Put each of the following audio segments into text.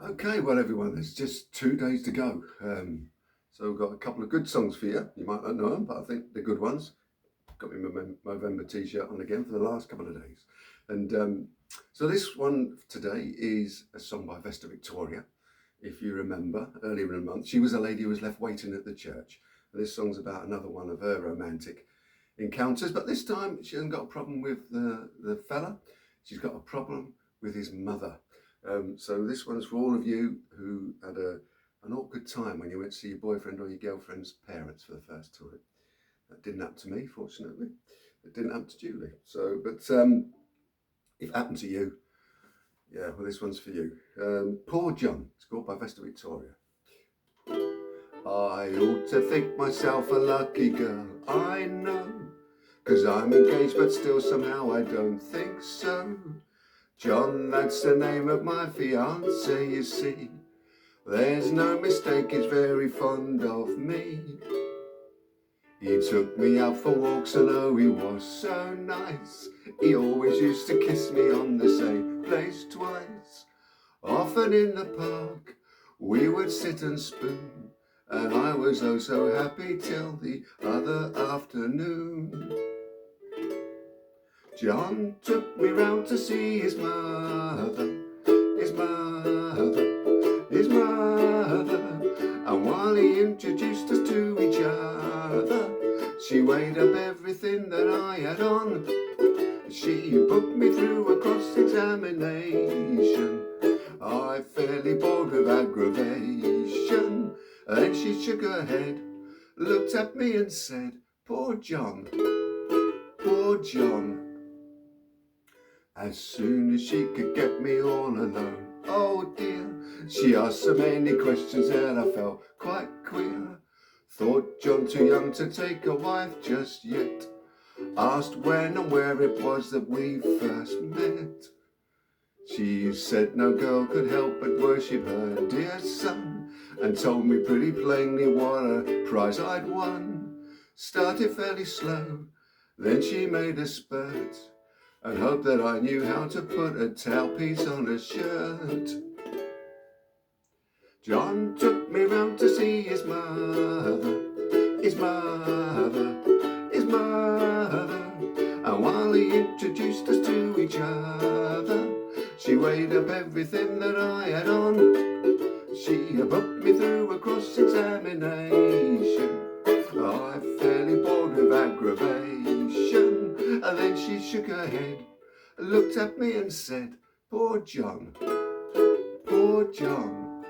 Okay, well, everyone, there's just 2 days to go. So we've got a couple of good songs for you. You might not know them, but I think they're good ones. Got my Movember t-shirt on again for the last couple of days. And so this one today is a song by Vesta Victoria. If you remember, earlier in the month, she was a lady who was left waiting at the church. And this song's about another one of her romantic encounters, but this time she hasn't got a problem with the fella. She's got a problem with his mother. So this one's for all of you who had an awkward time when you went to see your boyfriend or your girlfriend's parents for the first time. That didn't happen to me, fortunately. It didn't happen to Julie. So, but if it happened to you, yeah, well, this one's for you. Poor John. It's called by Vesta Victoria. I ought to think myself a lucky girl, I know, 'cause I'm engaged but still somehow I don't think so. John, that's the name of my fiancé, you see. There's no mistake, he's very fond of me. He took me out for walks and oh, he was so nice. He always used to kiss me on the same place twice. Often in the park we would sit and spoon, and I was oh so happy till the other afternoon. John took me round to see his mother, his mother, his mother. And while he introduced us to each other, she weighed up everything that I had on. She put me through a cross-examination. I fairly bored with aggravation. Then she shook her head, looked at me and said, "Poor John, poor John." As soon as she could get me all alone, oh dear, she asked so many questions that I felt quite queer. Thought John too young to take a wife just yet. Asked when and where it was that we first met. She said no girl could help but worship her dear son, and told me pretty plainly what a prize I'd won. Started fairly slow, then she made a spurt, and hoped that I knew how to put a tailpiece on a shirt. John took me round to see his mother, his mother, his mother. And while he introduced us to each other, she weighed up everything that I had on. She put me through a cross-examination. I fairly bored with aggravation. And then she shook her head, looked at me and said, "Poor John, poor John."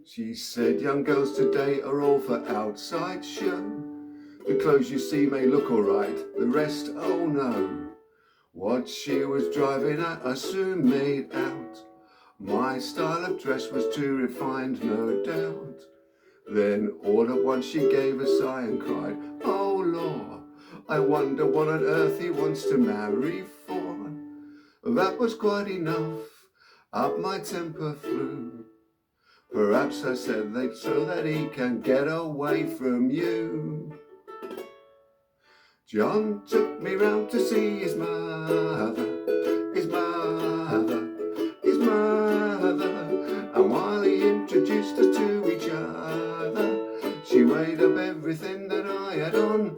She said, "Young girls today are all for outside show. The clothes you see may look alright, the rest, oh no." What she was driving at I soon made out. My style of dress was too refined, no doubt. Then all at once she gave a sigh and cried, "Oh Lord, I wonder what on earth he wants to marry for." That was quite enough, up my temper flew. "Perhaps," I said, "so that he can get away from you." John took me round to see his mother, his mother, his mother. And while he introduced us to each other, she weighed up everything that I had on.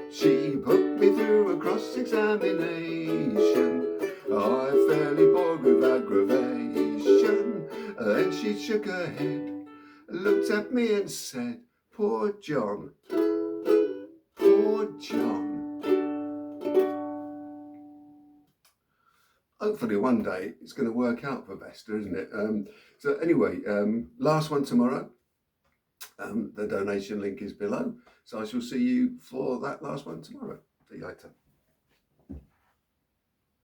She put me through a cross-examination. I fairly bored with aggravation. Then she shook her head, looked at me and said, "Poor John, poor John." Hopefully one day it's going to work out for Vesta, isn't it? So anyway, last one tomorrow. The donation link is below. So I shall see you for that last one tomorrow. See you later.